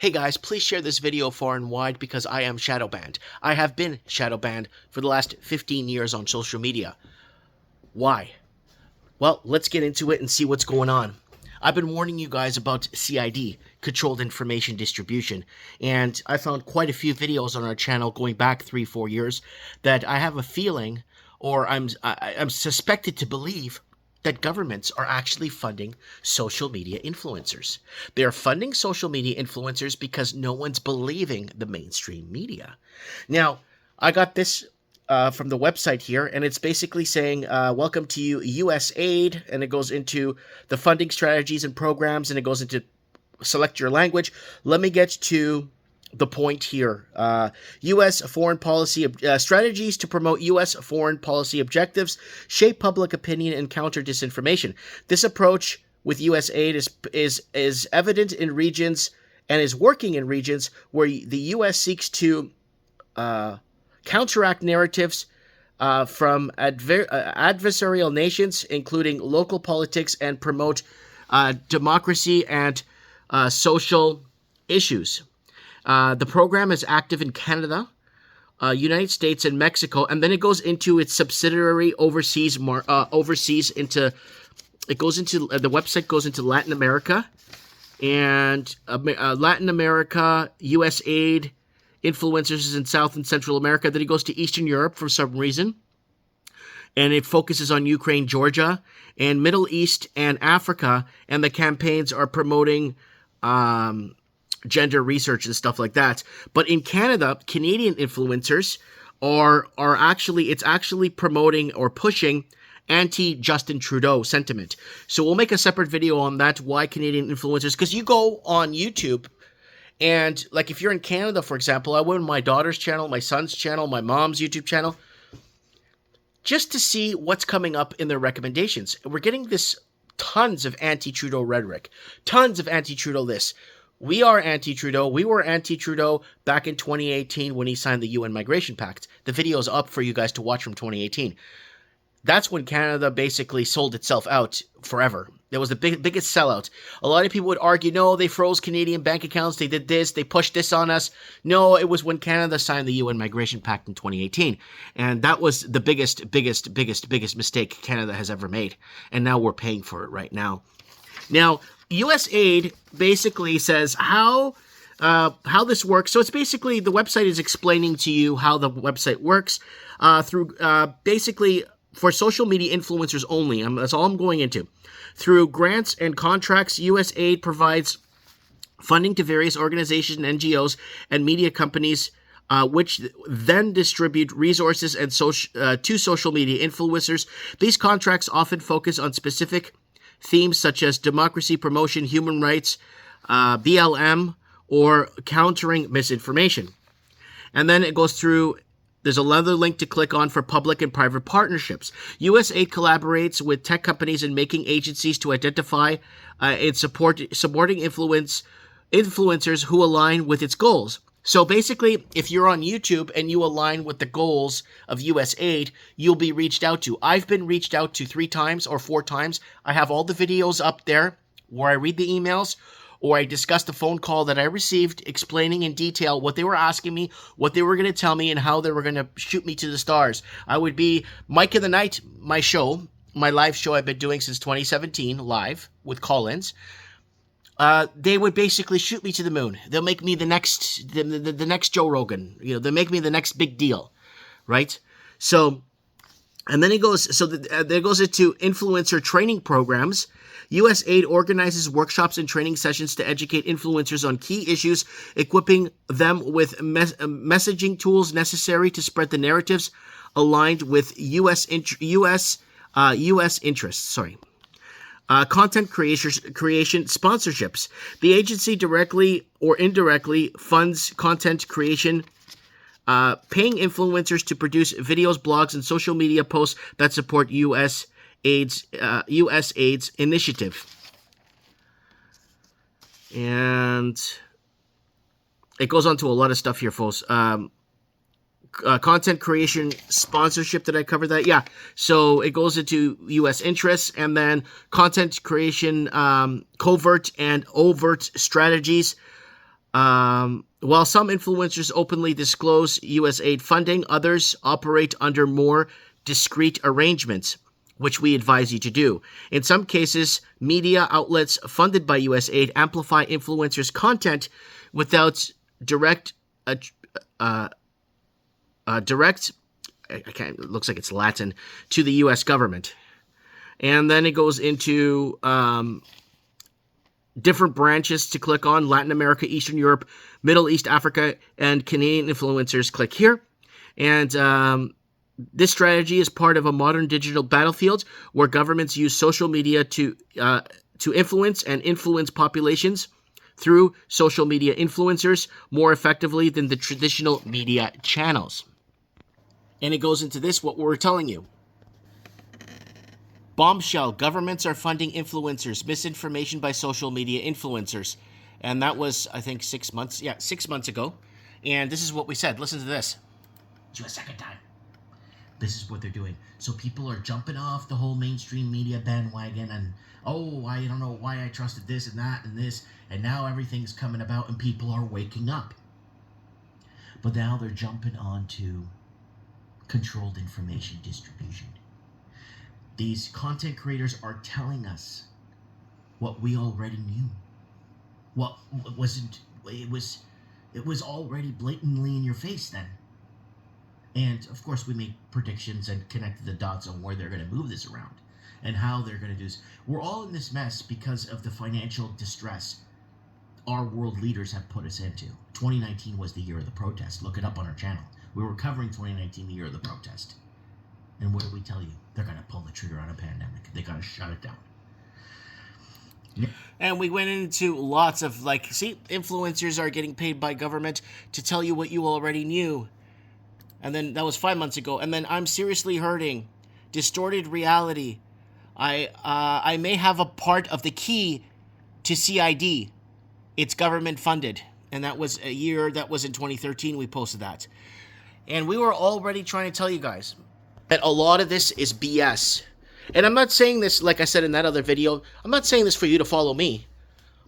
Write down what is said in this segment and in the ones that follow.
Hey guys, please share this video far and wide because I am shadow banned. I have been shadow banned for the last 15 years on social media. Why? Well, let's get into it and see what's going on. I've been warning you guys about CID, Controlled Information Distribution, and I found quite a few videos on our channel going back 3-4 years that I have a feeling, or I'm suspected to believe, that governments are actually funding social media influencers. They are funding social media influencers because no one's believing the mainstream media. Now, I got this from the website here, and it's basically saying, welcome to US aid, and it goes into the funding strategies and programs, and it goes into select your language. Let me get to the point here. U.S. foreign policy strategies to promote U.S. foreign policy objectives, shape public opinion, and counter disinformation. This approach with U.S. aid is evident in regions and is working in regions where the U.S. seeks to counteract narratives from adversarial nations, including local politics, and promote democracy and social issues. The program is active in Canada, United States, and Mexico, and then it goes into its subsidiary overseas. The website goes into Latin America, and Latin America, U.S. aid, influencers in South and Central America. Then it goes to Eastern Europe for some reason, and it focuses on Ukraine, Georgia, and Middle East and Africa, and the campaigns are promoting gender research and stuff like that. But in Canada, Canadian influencers are actually promoting or pushing anti-Justin Trudeau sentiment. So we'll make a separate video on that, why Canadian influencers, because you go on YouTube and, like, if you're in Canada, for example, I went on my daughter's channel, my son's channel, my mom's YouTube channel, just to see what's coming up in their recommendations. And we're getting this tons of anti-Trudeau rhetoric, tons of anti-Trudeau this. We are anti-Trudeau. We were anti-Trudeau back in 2018 when he signed the UN Migration Pact. The video is up for you guys to watch from 2018. That's when Canada basically sold itself out forever. It was the biggest sellout. A lot of people would argue, no, they froze Canadian bank accounts. They did this. They pushed this on us. No, it was when Canada signed the UN Migration Pact in 2018. And that was the biggest mistake Canada has ever made. And now we're paying for it right now. Now, U.S. aid basically says how this works. So it's basically, the website is explaining to you how the website works through basically for social media influencers only. That's all I'm going into. Through grants and contracts, U.S. aid provides funding to various organizations, NGOs, and media companies, which then distribute resources and to social media influencers. These contracts often focus on specific themes such as democracy promotion, human rights, BLM, or countering misinformation. And then it goes through, there's another link to click on for public and private partnerships. USAID collaborates with tech companies and making agencies to identify and supporting influencers who align with its goals. So basically, if you're on YouTube and you align with the goals of U.S. aid, you'll be reached out to. I've been reached out to 3 times or 4 times. I have all the videos up there where I read the emails or I discuss the phone call that I received explaining in detail what they were asking me, what they were going to tell me, and how they were going to shoot me to the stars. I would be Mike of the Night, my live show I've been doing since 2017, live with call-ins. They would basically shoot me to the moon. They'll make me the next Joe Rogan. They'll make me the next big deal, right? So, and then it goes. So there goes into influencer training programs. U.S. aid organizes workshops and training sessions to educate influencers on key issues, equipping them with messaging tools necessary to spread the narratives aligned with U.S. interests. Content creation sponsorships. The agency directly or indirectly funds content creation, paying influencers to produce videos, blogs, and social media posts that support U.S. aid's initiative. And it goes on to a lot of stuff here, folks. Content creation sponsorship. Did I cover that? Yeah. So it goes into U.S. interests, and then content creation, covert and overt strategies, While some influencers openly disclose U.S. aid funding, others operate under more discreet arrangements, which we advise you to do. In some cases, media outlets funded by U.S. aid amplify influencers' content without direct, it looks like it's Latin, to the U.S. government. And then it goes into different branches to click on: Latin America, Eastern Europe, Middle East, Africa, and Canadian influencers. Click here. And this strategy is part of a modern digital battlefield where governments use social media to influence populations through social media influencers more effectively than the traditional media channels. And it goes into this, what we're telling you. Bombshell: governments are funding influencers. Misinformation by social media influencers. And that was, I think, 6 months. Yeah, 6 months ago. And this is what we said. Listen to this. Do a second time. This is what they're doing. So people are jumping off the whole mainstream media bandwagon and, oh, I don't know why I trusted this and that and this. And now everything's coming about and people are waking up. But now they're jumping onto controlled information distribution. These content creators are telling us what we already knew. What wasn't, it was already blatantly in your face then. And of course we made predictions and connected the dots on where they're going to move this around and how they're going to do this. We're all in this mess because of the financial distress our world leaders have put us into. 2019 was the year of the protest. Look it up on our channel. We were covering 2019, the year of the protest. And what did we tell you? They're going to pull the trigger on a pandemic. They got to shut it down. Yeah. And we went into lots of, influencers are getting paid by government to tell you what you already knew. And then that was 5 months ago. And then I'm seriously hurting. Distorted reality. I may have a part of the key to CID. It's government funded. And that was a year, that was in 2013 we posted that. And we were already trying to tell you guys that a lot of this is BS. And I'm not saying this, like I said in that other video, I'm not saying this for you to follow me.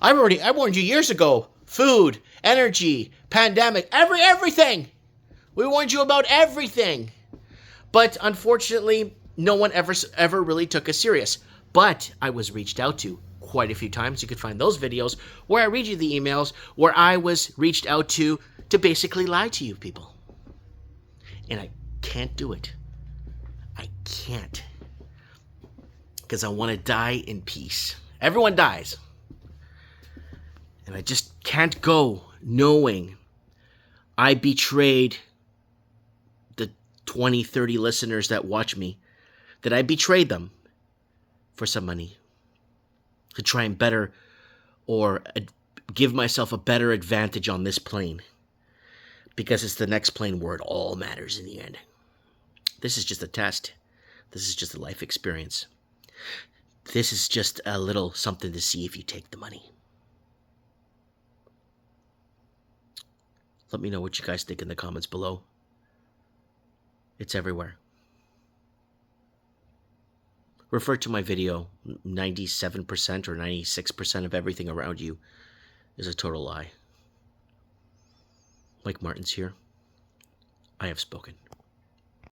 I warned you years ago. Food, energy, pandemic, everything. We warned you about everything. But unfortunately, no one ever really took us serious. But I was reached out to quite a few times. You could find those videos where I read you the emails where I was reached out to basically lie to you people. And I can't do it. I can't. Because I want to die in peace. Everyone dies. And I just can't go knowing I betrayed the 20, 30 listeners that watch me. That I betrayed them for some money. To try and better or give myself a better advantage on this plane. Because it's the next plane where it all matters in the end. This is just a test. This is just a life experience. This is just a little something to see if you take the money. Let me know what you guys think in the comments below. It's everywhere. Refer to my video. 97% or 96% of everything around you is a total lie. Mike Martins here. I have spoken.